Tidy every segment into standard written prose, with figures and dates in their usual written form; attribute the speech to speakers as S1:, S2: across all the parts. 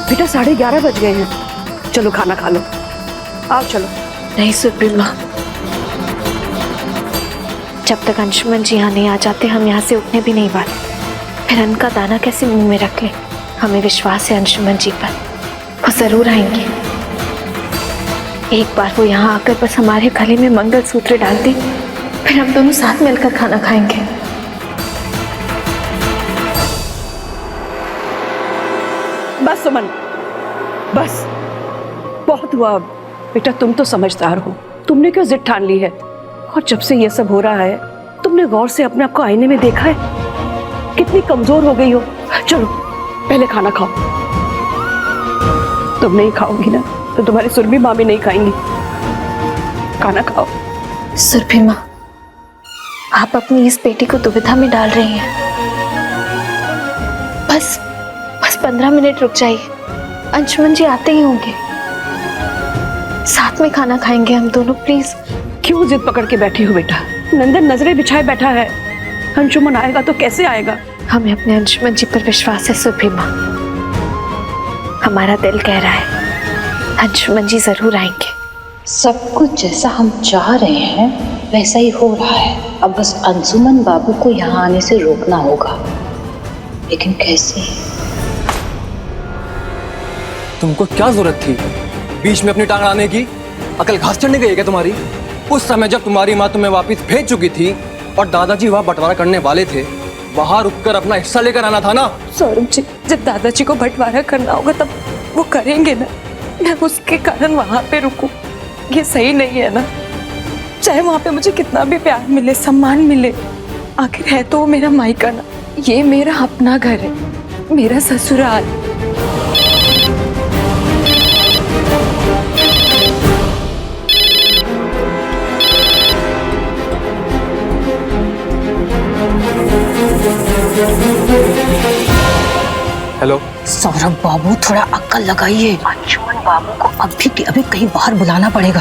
S1: बेटा 11:30 बज गए हैं, चलो खाना खा लो, आओ चलो।
S2: नहीं सुप्रीम माँ, जब तक अंशुमन जी यहाँ नहीं आ जाते हम यहाँ से उठने भी नहीं वाले। फिर अन्न का दाना कैसे मुंह में रख ले। हमें विश्वास है अंशुमन जी पर, वो जरूर आएंगे। एक बार वो यहाँ आकर बस हमारे गले में मंगलसूत्र डाल दे, फिर हम दोनों साथ मिलकर खाना खाएंगे।
S1: बस सुमन, बस बहुत हुआ अब। बेटा तुम तो समझदार हो, तुमने क्यों जिद ठान ली है? और जब से ये सब हो रहा है, तुमने गौर से अपने आप को आईने में देखा है? कितनी कमजोर हो गई हो। चलो पहले खाना खाओ। तुम नहीं खाओगी ना तो तुम्हारी सुरभि माँ भी नहीं खाएंगी। खाना खाओ।
S2: सुरभि माँ, आप अपनी इस बेटी को दुविधा में डाल रही हैं। बस 15 मिनट रुक जाइए, अंशुमन जी आते ही होंगे। साथ में खाना खाएंगे हम दोनों, प्लीज।
S1: क्यों जिद पकड़ के बैठी हो बेटा? नंदन नजरें बिछाए बैठा है, अंशुमन आएगा तो कैसे आएगा?
S2: हमें अपने अंशुमन जी पर विश्वास है सुरभि माँ। हमारा दिल कह रहा है अंशुमन जी जरूर आएंगे।
S3: सब कुछ जैसा हम चाह रहे हैं वैसा ही हो रहा है। अब बस अंशुमन बाबू को यहाँ आने से रोकना होगा, लेकिन कैसे?
S4: तुमको क्या जरूरत थी बीच में अपनी टांग अड़ाने की? अकल घास चढ़ने गई है क्या तुम्हारी? उस समय जब तुम्हारी माँ तुम्हें वापस भेज चुकी थी और दादाजी वहाँ बंटवारा करने वाले थे, वहाँ रुककर अपना हिस्सा लेकर आना था ना।
S5: सौरभ जी, जब दादाजी को बंटवारा करना होगा तब वो करेंगे ना। मैं उसके कारण वहाँ पे रुकूं, ये सही नहीं है ना। चाहे वहाँ पे मुझे कितना भी प्यार मिले, सम्मान मिले, आखिर है तो वो मेरा मायका ना। ये मेरा अपना घर है, मेरा ससुराल।
S4: हेलो
S3: सौरभ बाबू, थोड़ा अक्ल लगाइए। अंशुमन बाबू को अभी के अभी कहीं बाहर बुलाना पड़ेगा।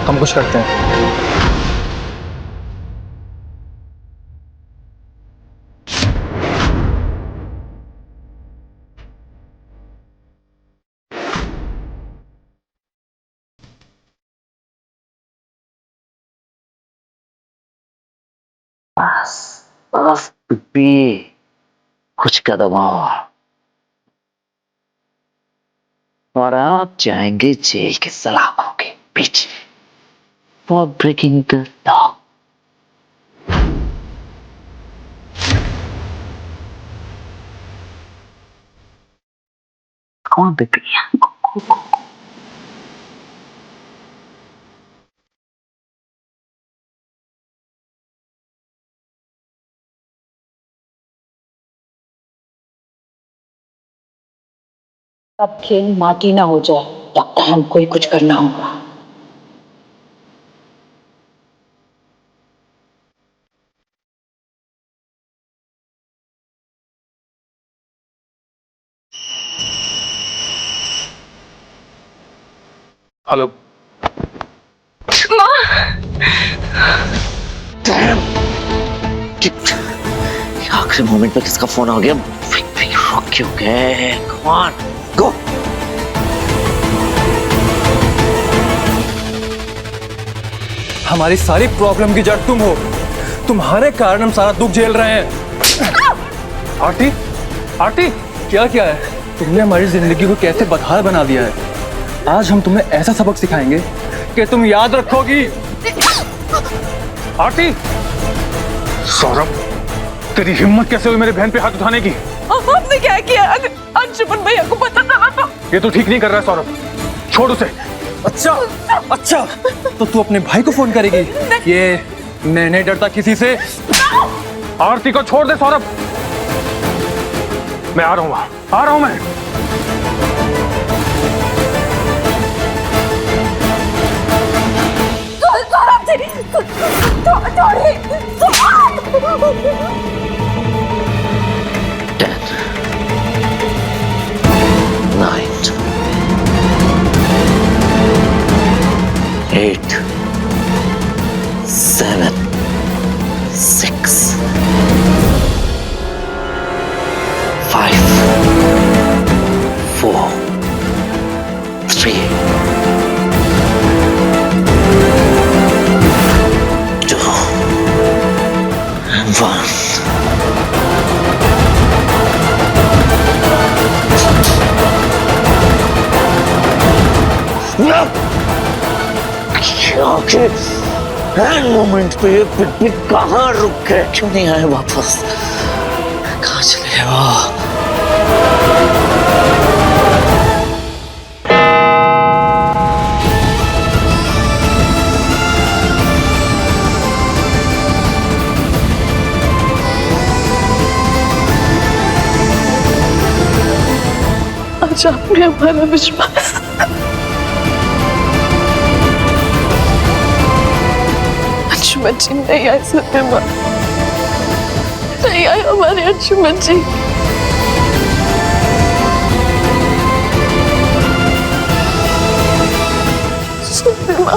S4: हम कुछ करते हैं।
S6: बस पिप्पी, कुछ कदम और आप जाएंगे जेल के सलाखों के पीछे फॉर ब्रेकिंग द लॉ। कौन पिप्पी?
S3: अब खेल माटी ना हो जाए, लगता है हमको ही कुछ करना होगा।
S4: हेलो
S6: आखिरी मोमेंट पे किसका फोन आ गया? रुक क्यों गए? Come on, go.
S4: हमारी सारी प्रॉब्लम की जड़ तुम हो। तुम्हारे कारण हम सारा दुख झेल रहे हैं। आरती, आरती, क्या क्या है? तुमने हमारी जिंदगी को कैसे बदहाल बना दिया है। आज हम तुम्हें ऐसा सबक सिखाएंगे कि तुम याद रखोगी। आरती,
S7: सौरभ, तेरी हिम्मत कैसे हुई मेरे बहन पे हाथ उठाने की?
S5: आपने क्या किया? अंशुमन भैया को पता चला तो?
S7: ये तो ठीक नहीं कर रहा है सौरभ, छोड़ उसे।
S4: अच्छा अच्छा, तो तू अपने भाई को फोन करेगी? ये मैं नहीं डरता किसी से।
S7: आरती को छोड़ दे सौरभ, मैं आ रहा हूँ, आ रहा हूँ मैं।
S6: Night. 8, 7, 6. मोमेंट पे ये पिकनिक कहाँ रुक गए? क्यों नहीं आए वापस? कहाँ चले गए वो?
S1: आज आपने हमारा विश्वास अंशुमन जी नहीं आए सत्यमा, नहीं आए हमारे अंशुमन जी। सत्यमा,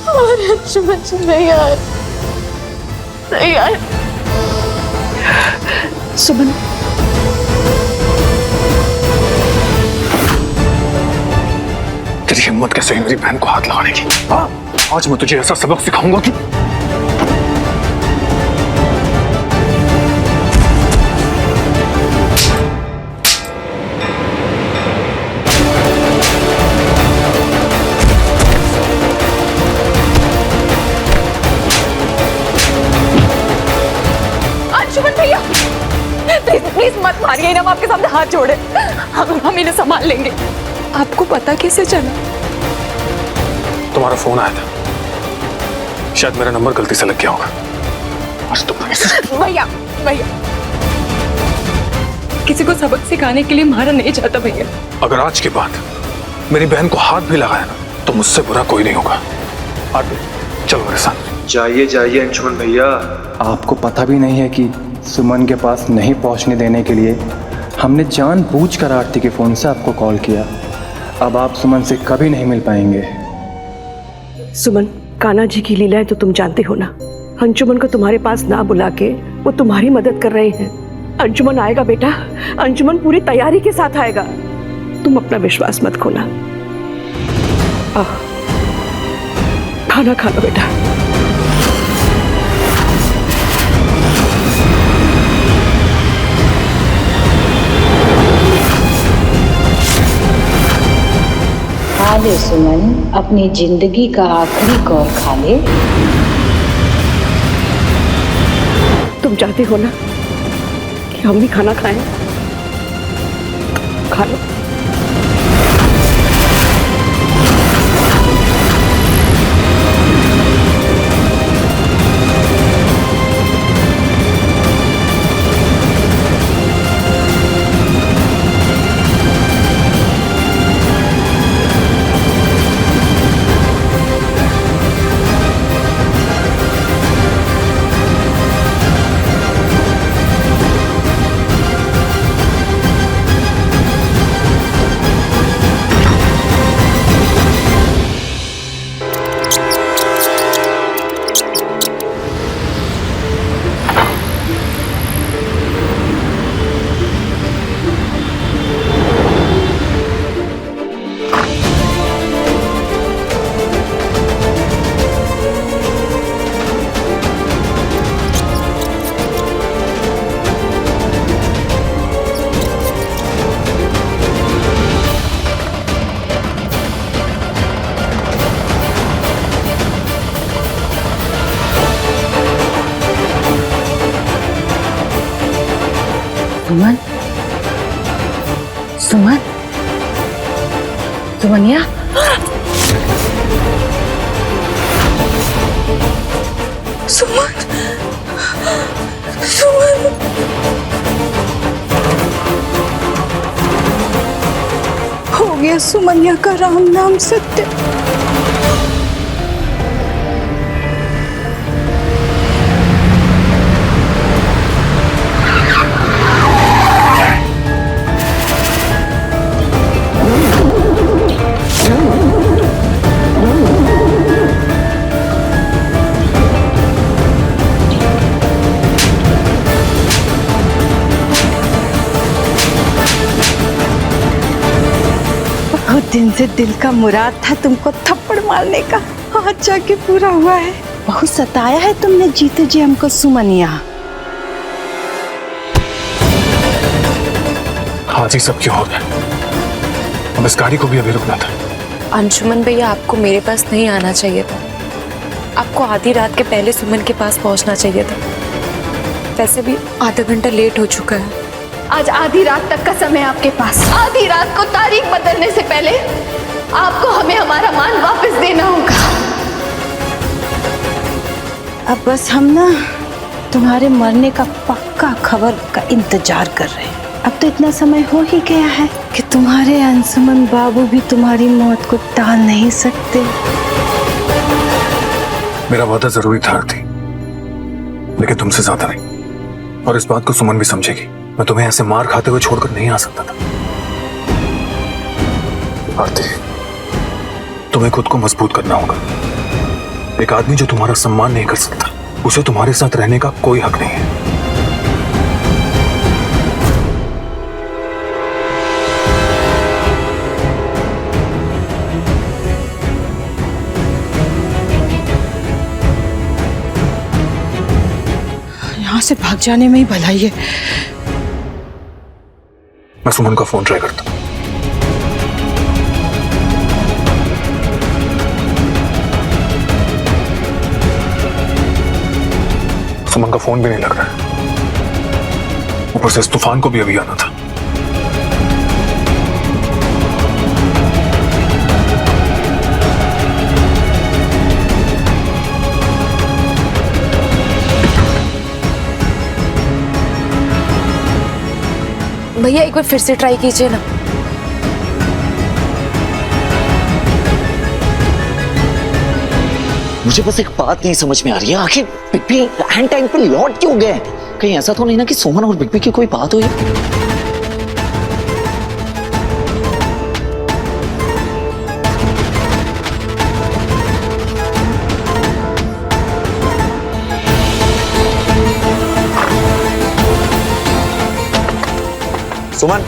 S1: हमारे अंशुमन जी नहीं आए, नहीं आए। सुमन,
S7: तेरी हिम्मत कैसे हुई मेरी बहन को हाथ लगाने की? हाँ, आज मैं तुझे ऐसा सबक सिखाऊंगा कि
S5: अंशुमन भैया, प्लीज मत मारिए ना, हम आपके सामने हाथ जोड़े, हम इन्हें संभाल लेंगे। आपको पता कैसे चला?
S7: तुम्हारा फोन आया था, शायद मेरा नंबर गलती से लग गया होगा। आज तुम
S5: भैया किसी को सबक सिखाने के लिए मारा नहीं जाता भैया।
S7: अगर आज के बाद मेरी बहन को हाथ भी लगाया ना तो मुझसे बुरा कोई नहीं होगा। आरती, चलो मेरे साथ।
S4: जाइए जाइए अंशुमन भैया, आपको पता भी नहीं है कि सुमन के पास नहीं पहुंचने देने के लिए हमने जानबूझकर आरती के फोन से आपको कॉल किया। अब आप सुमन से कभी नहीं मिल पाएंगे।
S1: सुमन, कान्हा जी की लीला है तो तुम जानते हो ना। अंशुमन को तुम्हारे पास ना बुला के वो तुम्हारी मदद कर रहे हैं। अंशुमन आएगा बेटा, अंशुमन पूरी तैयारी के साथ आएगा, तुम अपना विश्वास मत खोना। खाना खा लो बेटा।
S3: खा ले सुमन, अपनी जिंदगी का आखिरी कौर खा ले।
S1: तुम चाहती हो ना कि हम भी खाना खाएं? खा लो।
S3: सुमन, सुमन, सुमनिया,
S5: सुमन, सुमन, हो गया सुमनिया का राम नाम सत्य।
S8: बहुत दिन से दिल का मुराद था तुमको थप्पड़ मारने का, आज जाके पूरा हुआ है। बहुत सताया है तुमने जीते जी हमको सुमनिया।
S7: आज ही सब क्यों हो गया? अब इस गाड़ी को भी अभी रुकना था।
S5: अंशुमन भैया, आपको मेरे पास नहीं आना चाहिए था। आपको आधी रात के पहले सुमन के पास पहुंचना चाहिए था। वैसे भी आधा घंटा लेट हो चुका है।
S2: आज आधी रात तक का समय आपके पास। आधी रात को तारीख बदलने से पहले आपको हमें हमारा मान वापस देना होगा।
S8: अब बस हम ना तुम्हारे मरने का पक्का खबर का इंतजार कर रहे हैं। अब तो इतना समय हो ही गया है कि तुम्हारे अंशुमन बाबू भी तुम्हारी मौत को टाल नहीं सकते।
S7: मेरा वादा जरूरी था आरती, लेकिन तुमसे ज्यादा नहीं। और इस बात को सुमन भी समझेगी। मैं तुम्हें ऐसे मार खाते हुए छोड़कर नहीं आ सकता था। आरती, तुम्हें खुद को मजबूत करना होगा। एक आदमी जो तुम्हारा सम्मान नहीं कर सकता, उसे तुम्हारे साथ रहने का कोई हक नहीं है।
S8: यहाँ से भाग जाने में ही भलाई है।
S7: मैं सुमन का फोन ट्राई करता हूं। सुमन का फोन भी नहीं लग रहा है। ऊपर से इस तूफान को भी अभी आना था।
S5: भैया एक बार फिर से ट्राई कीजिए ना।
S6: मुझे बस एक बात नहीं समझ में आ रही है, आखिर बिग एंड टाइम पे लौट क्यों गए? कहीं ऐसा तो नहीं ना कि सुमन और बिग की कोई बात हुई? सुमन,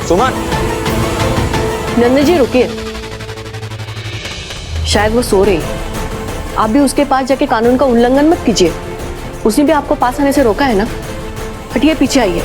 S6: सुमन।
S1: नंदनी जी रुकिए, शायद वो सो रही। आप भी उसके पास जाके कानून का उल्लंघन मत कीजिए। उसने भी आपको पास आने से रोका है ना। हटिए, पीछे आइए।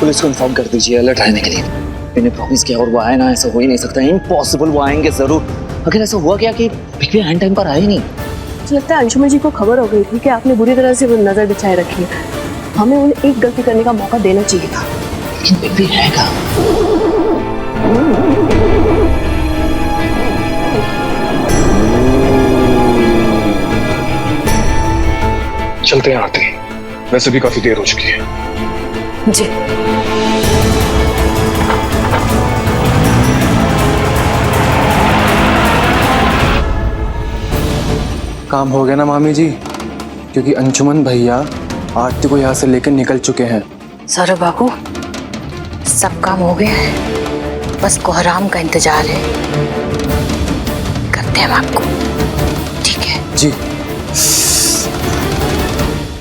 S6: पुलिस को इन्फॉर्म कर दीजिए अलर्ट रहने के लिए। मैंने प्रॉमिस किया और वो आए ना, ऐसा हो ही नहीं सकता। इम्पॉसिबल, वो आएंगे जरूर। अगर ऐसा हुआ क्या कि बिग एंड टाइम पर आए नहीं?
S1: मुझे लगता है अंशुमन जी को खबर हो गई थी कि आपने बुरी तरह से वो नजर बिछाए रखी है। हमें उन्हें एक गलती करने का मौका देना चाहिए था।
S6: लेकिन बिग भी रहेगा।
S7: चलते हैं आरती, वैसे भी काफी देर हो चुकी है।
S5: जी
S4: काम हो गया ना मामी जी, क्योंकि अंशुमन भैया आरती को यहाँ से लेकर निकल चुके हैं।
S3: सौरभ बाबू, सब काम हो गया है, बस कोहराम का इंतजार है। करते हैं हम आपको, ठीक है?
S4: जी।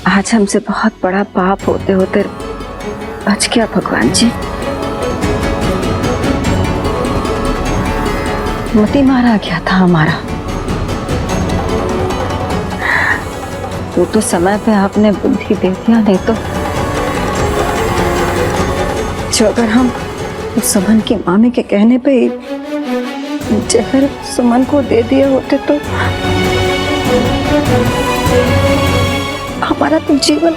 S2: आज हमसे बहुत बड़ा पाप होते होते बच गया भगवान जी। मती मारा गया था हमारा। तो समय पे आपने बुद्धि दे दिया, नहीं तो जो अगर हम सुमन की मामी के कहने पे जहर सुमन को दे दिए होते तो हमारा तो जीवन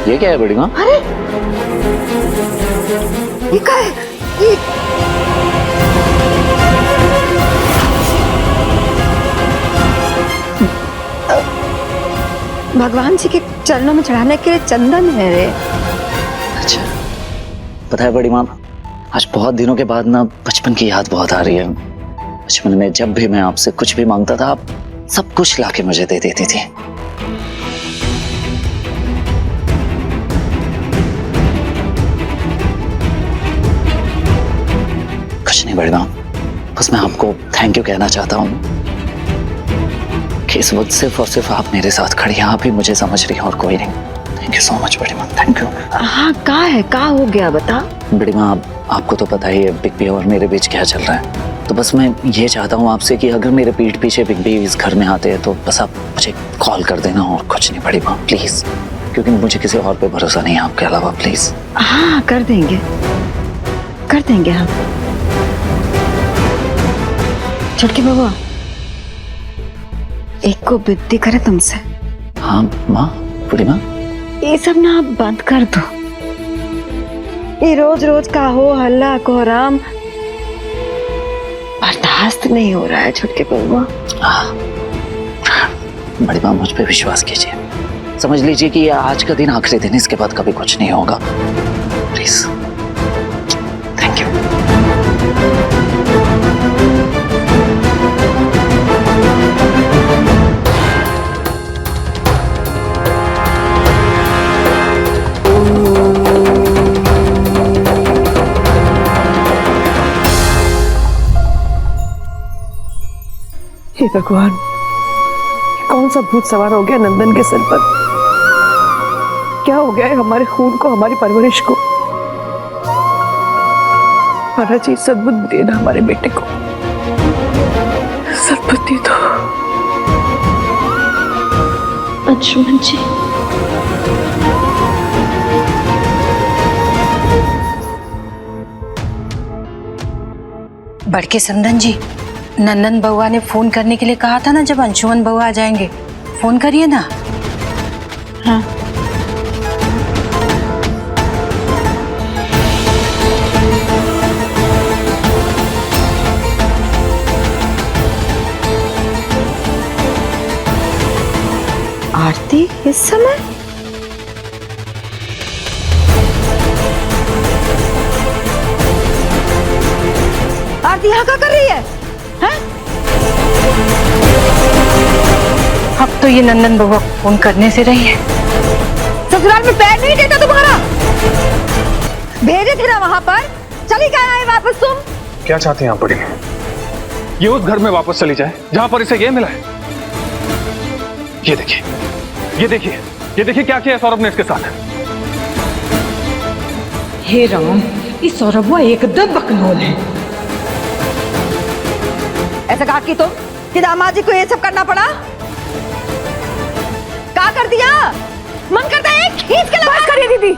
S6: ये क्या है बड़ी माँ?
S2: अरे ये क्या है? ये भगवान जी के चरणों में चढ़ाने के लिए चंदन है रे।
S6: अच्छा, पता है बड़ी माँ, आज बहुत दिनों के बाद ना बचपन की याद बहुत आ रही है। बचपन में जब भी मैं आपसे कुछ भी मांगता था, आप सब कुछ लाके मुझे दे देती थी। कुछ नहीं बड़ी माँ, बस मैं आपको थैंक यू कहना चाहता हूँ कि इस वक्त सिर्फ और सिर्फ आप मेरे साथ खड़ी हैं, आप ही मुझे समझ रही हैं और कोई नहीं। थैंक यू सो मच बड़ी माँ, थैंक यू।
S1: हाँ, का हो गया बता।
S6: बड़ी माँ, आपको तो पता ही है बिग बी और मेरे बीच क्या चल रहा है, तो बस मैं ये चाहता हूँ आपसे कि अगर मेरे पीठ पीछे बिग बी इस घर में आते हैं तो बस आप मुझे कॉल कर देना और कुछ नहीं बड़ी माँ, प्लीज, क्योंकि मुझे किसी और पे भरोसा नहीं है आपके अलावा, प्लीज।
S1: हाँ, कर देंगे हम। छोटकी बबुआ, एक को विनती करे तुमसे।
S6: हाँ माँ, बड़ी माँ।
S1: ये सब ना आप बंद कर दो। ये रोज रोज का हो हल्ला कोहराम बर्दाश्त नहीं हो रहा है छोटके बबुआ।
S6: बड़ी माँ, मुझ पे विश्वास कीजिए, समझ लीजिए कि ये आज का दिन आखिरी दिन, इसके बाद कभी कुछ नहीं होगा, प्लीज। Thank you.
S1: हे भगवान, कौन सा भूत सवार हो गया नंदन के सिर पर? क्या हो गया है हमारे खून को, हमारी परवरिश को? महाराज जी, सद्बुद्धि देना हमारे बेटे को, सद्बुद्धि दो।
S2: अंशुमन जी,
S8: बड़के समधन जी, नंदन बउआ ने फोन करने के लिए कहा था ना, जब अंशुमन बउआ आ जाएंगे फोन करिए ना।
S2: हाँ।
S1: आरती इस समय? आरती यहाँ क्या कर रही है?
S8: अब तो ये नंदन बउआ फोन करने से रही है।
S1: ससुराल में पैर नहीं देता तुम्हारा? भेजे थे ना वहां पर, चली क्या आए वापस तुम?
S7: क्या चाहती हैं आप बड़ी माँ?
S4: ये उस घर में वापस चली जाए जहां पर इसे ये मिला है। ये देखिए, ये देखिए, ये देखिए क्या किया है सौरभ ने इसके साथ।
S9: हे राम, इस सौरभ एकदम बकलोल है।
S1: ऐसा कहा कि तुम कि दामाद जी को ये सब करना पड़ा? क्या कर दिया? मन करता है खींच के लगा। करिए दीदी।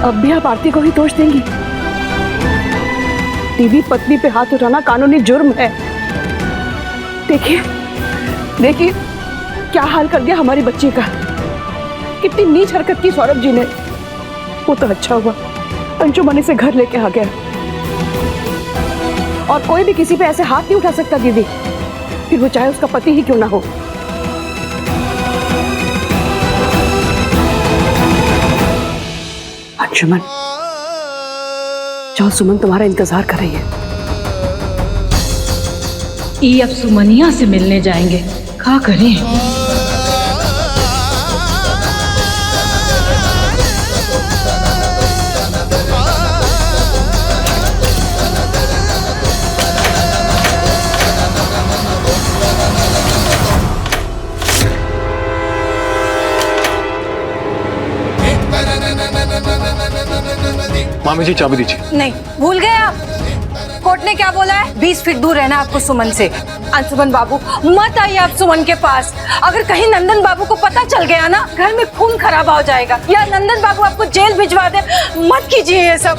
S1: अब भी आप आरती को ही दोष देंगी? बीवी पत्नी पे हाथ उठाना कानूनी जुर्म है। देखिए देखिए क्या हाल कर दिया हमारी बच्ची का। कितनी नीच हरकत की सौरभ जी ने। वो तो अच्छा हुआ अंशुमन से घर लेके आ गया, और कोई भी किसी पे ऐसे हाथ नहीं उठा सकता दीदी, फिर वो चाहे उसका पति ही क्यों ना हो। अंशुमन, जाओ, सुमन तुम्हारा इंतजार कर रही है।
S9: ये अब सुमनिया से मिलने जाएंगे, क्या करें?
S7: मामी जी चाबी दीजिए।
S5: नहीं, भूल गए आप? कोर्ट ने क्या बोला है? 20 फीट दूर रहना आपको सुमन से। अंशुमन बाबू, मत आइए आप सुमन के पास। अगर कहीं नंदन बाबू को पता चल गया ना, घर में खून खराबा हो जाएगा, या नंदन बाबू आपको जेल भिजवा दे। मत कीजिए ये सब।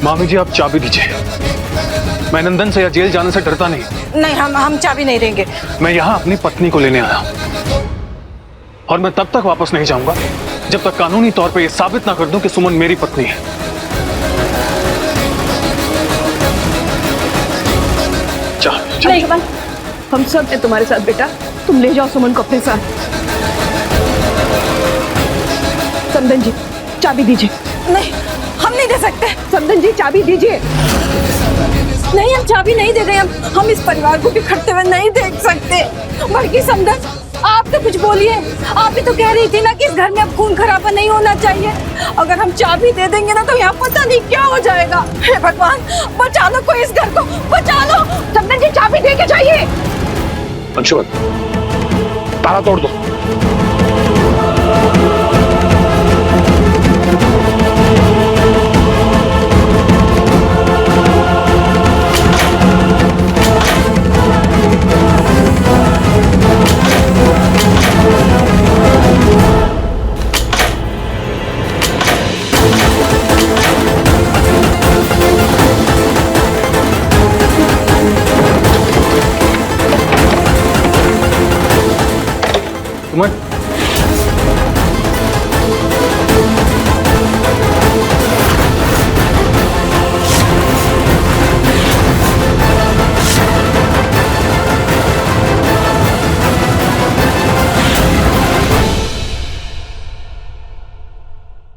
S7: मामी जी आप चाबी दीजिए। मैं नंदन से या जेल जाने से डरता नहीं।
S5: नहीं, हम चाबी नहीं देंगे।
S7: मैं यहाँ अपनी पत्नी को लेने आया हूँ, और मैं तब तक वापस नहीं जाऊंगा जब तक कानूनी तौर पे ये साबित ना कर दूं कि सुमन मेरी पत्नी है।
S1: नहीं, हम सब हैं तुम्हारे साथ बेटा। तुम ले जाओ सुमन को अपने साथ। समदन जी, चाबी दीजिए।
S5: नहीं, हम नहीं दे सकते।
S1: समदन जी, चाबी दीजिए।
S5: नहीं, हम चाबी नहीं दे रहे। हम इस परिवार को बिखरते हुए नहीं देख सकते। बल्कि समदन, आप तो कुछ बोलिए। आप ही तो कह रही थी ना कि इस घर में अब खून खराबा नहीं होना चाहिए। अगर हम चाबी दे देंगे ना तो यहाँ पता नहीं क्या हो जाएगा। हे भगवान, बचा लो कोई इस घर को, बचा लो।
S1: समदन जी, चाबी दे के जाइए।
S7: अंशुमन, ताला तोड़ दो। सुमन,